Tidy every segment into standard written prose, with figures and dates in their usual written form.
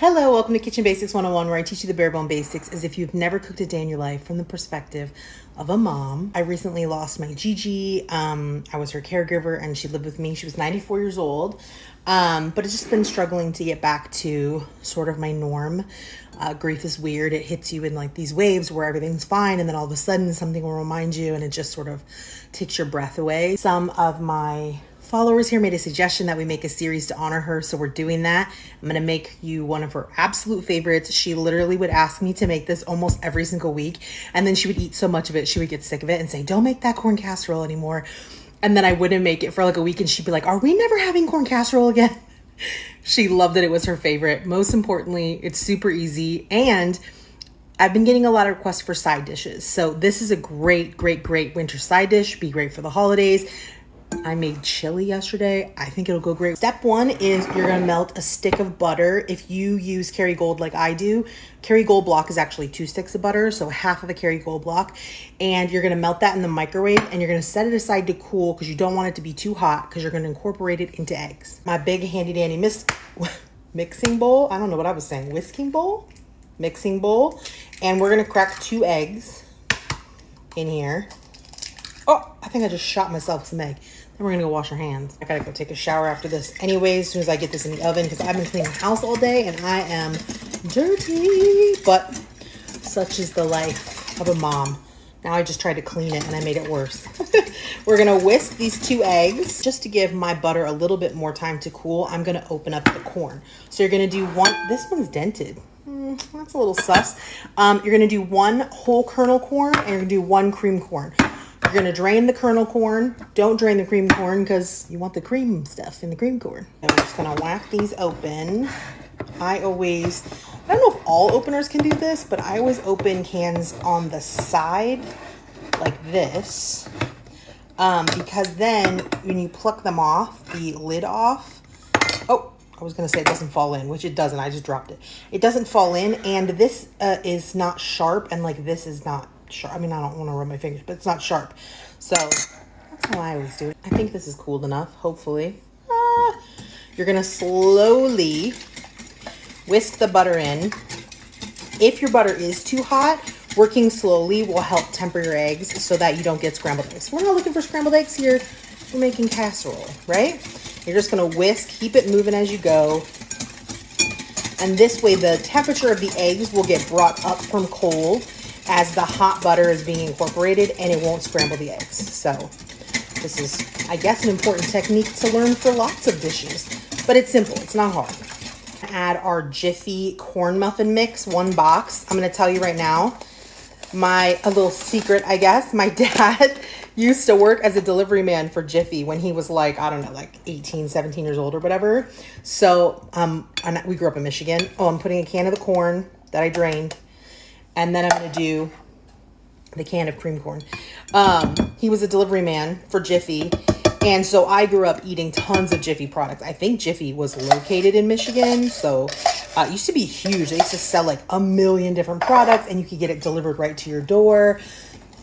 Hello, welcome to Kitchen Basics 101, where I teach you the bare bone basics as if you've never cooked a day in your life from the perspective of a mom. I recently lost my Gigi. I was her caregiver and she lived with me. She was 94 years old, but it's just been struggling to get back to sort of my norm. Grief is weird. It hits you in like these waves where everything's fine and then all of a sudden something will remind you and it just sort of takes your breath away. Some of my followers here made a suggestion that we make a series to honor her, so we're doing that. I'm gonna make you one of her absolute favorites. She literally would ask me to make this almost every single week, and then she would eat so much of it she would get sick of it and say, don't make that corn casserole anymore. And then I wouldn't make it for like a week and she'd be like, are we never having corn casserole again? She loved it. It was her favorite. Most importantly, it's super easy, and I've been getting a lot of requests for side dishes, so this is a great winter side dish. Be great for the holidays. I made chili yesterday. I think it'll go great. Step one is you're gonna melt a stick of butter. If you use Kerrygold like I do, Kerrygold block is actually 2 sticks of butter, so half of a Kerrygold block. And you're gonna melt that in the microwave and you're gonna set it aside to cool because you don't want it to be too hot because you're gonna incorporate it into eggs. My big handy dandy mixing bowl. I don't know what I was saying. Whisking bowl? Mixing bowl. And we're gonna crack 2 eggs in here. Oh, I think I just shot myself some egg. Then we're gonna go wash our hands. I gotta go take a shower after this anyways, as soon as I get this in the oven, because I've been cleaning the house all day and I am dirty. But such is the life of a mom. Now I just tried to clean it and I made it worse. We're gonna whisk these 2 eggs. Just to give my butter a little bit more time to cool, I'm gonna open up the corn. So you're gonna do one, this one's dented. That's a little sus. You're gonna do 1 whole kernel corn and you're gonna do 1 cream corn. You're gonna drain the kernel corn. Don't drain the cream corn because you want the cream stuff in the cream corn. And we're just gonna whack these open. I don't know if all openers can do this, but I always open cans on the side like this. Because then when you pluck them off, the lid off, oh, I was gonna say it doesn't fall in, which it doesn't. I just dropped it. It doesn't fall in, and this is not sharp, and like this is not sharp. I mean, I don't want to rub my fingers, but it's not sharp. So that's how I always do it. I think this is cooled enough, hopefully. You're gonna slowly whisk the butter in. If your butter is too hot, working slowly will help temper your eggs so that you don't get scrambled eggs. We're not looking for scrambled eggs here. We're making casserole, right? You're just gonna whisk, keep it moving as you go. And this way the temperature of the eggs will get brought up from cold as the hot butter is being incorporated, and it won't scramble the eggs. So this is, I guess, an important technique to learn for lots of dishes, but it's simple, it's not hard. Add our Jiffy corn muffin mix, 1 box. I'm gonna tell you right now, a little secret, I guess. My dad used to work as a delivery man for Jiffy when he was like, I don't know, like 18, 17 years old or whatever. So we grew up in Michigan. Oh, I'm putting a can of the corn that I drained. And then I'm going to do the can of cream corn. He was a delivery man for Jiffy. And so I grew up eating tons of Jiffy products. I think Jiffy was located in Michigan. So it used to be huge. They used to sell like 1 million different products and you could get it delivered right to your door.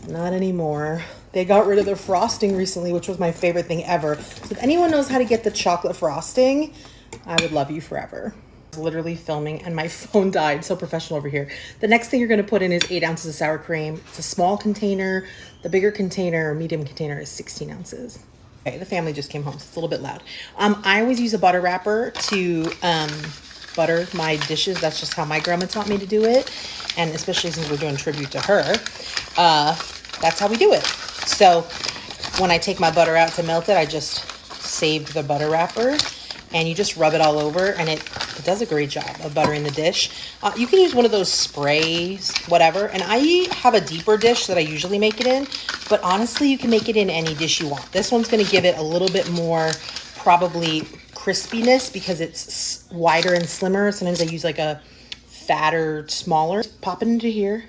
Not anymore. They got rid of their frosting recently, which was my favorite thing ever. So if anyone knows how to get the chocolate frosting, I would love you forever. Literally filming and my phone died. So professional over here. The next thing you're going to put in is 8 ounces of sour cream. It's a small container. The bigger container, medium container, is 16 ounces. Okay, the family just came home, so it's a little bit loud. I always use a butter wrapper to butter my dishes. That's just how my grandma taught me to do it. And especially since we're doing tribute to her, that's how we do it. So when I take my butter out to melt it, I just saved the butter wrapper. And you just rub it all over, and it does a great job of buttering the dish. You can use one of those sprays, whatever. And I have a deeper dish that I usually make it in, but honestly, you can make it in any dish you want. This one's gonna give it a little bit more, probably crispiness because it's wider and slimmer. Sometimes I use like a fatter, smaller. Pop it into here.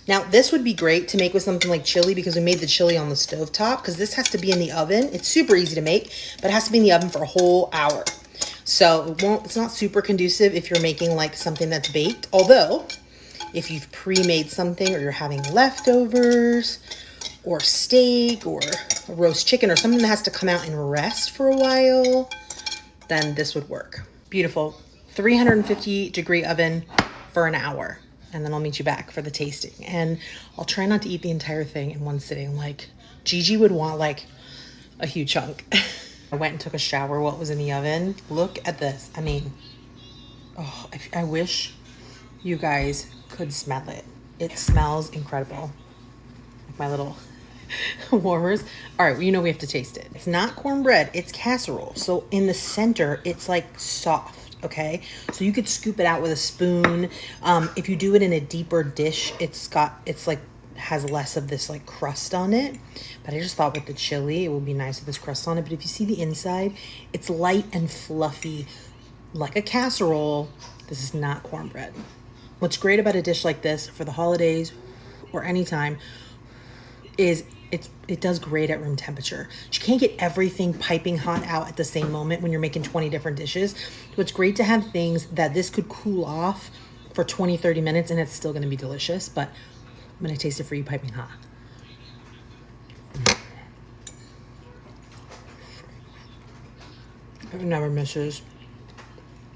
Now, this would be great to make with something like chili because we made the chili on the stovetop because this has to be in the oven. It's super easy to make, but it has to be in the oven for a whole hour. So it's not super conducive if you're making like something that's baked. Although, if you've pre-made something or you're having leftovers or steak or a roast chicken or something that has to come out and rest for a while, then this would work. Beautiful. 350-degree oven for an hour. And then I'll meet you back for the tasting. And I'll try not to eat the entire thing in one sitting. Like, Gigi would want like a huge chunk. I went and took a shower while it was in the oven. Look at this. I mean, oh, I wish you guys could smell it. It smells incredible. Like my little warmers. All right, well, you know we have to taste it. It's not cornbread, it's casserole. So in the center, it's like soft, okay? So you could scoop it out with a spoon. If you do it in a deeper dish, it's like has less of this like crust on it. But I just thought with the chili, it would be nice with this crust on it. But if you see the inside, it's light and fluffy like a casserole. This is not cornbread. What's great about a dish like this for the holidays or anytime is it does great at room temperature. You can't get everything piping hot out at the same moment when you're making 20 different dishes. So it's great to have things that this could cool off for 20, 30 minutes and it's still gonna be delicious, but I'm gonna taste it for you piping hot. It never misses.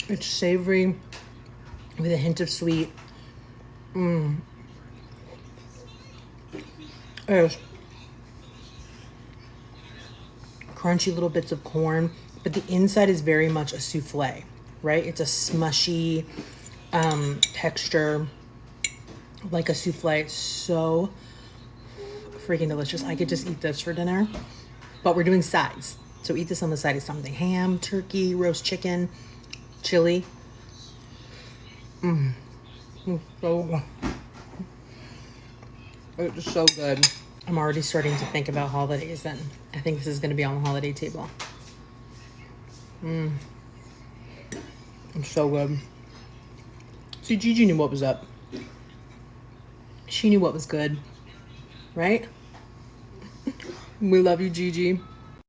It's savory with a hint of sweet. There's crunchy little bits of corn, but the inside is very much a souffle, right? It's a smushy texture, like a souffle. It's so freaking delicious. I could just eat this for dinner, but we're doing sides. So eat this on the side of something. Ham, turkey, roast chicken, chili. So good. It's so good. I'm already starting to think about holidays then. I think this is going to be on the holiday table. It's so good. See, Gigi knew what was up. She knew what was good, right? We love you, Gigi.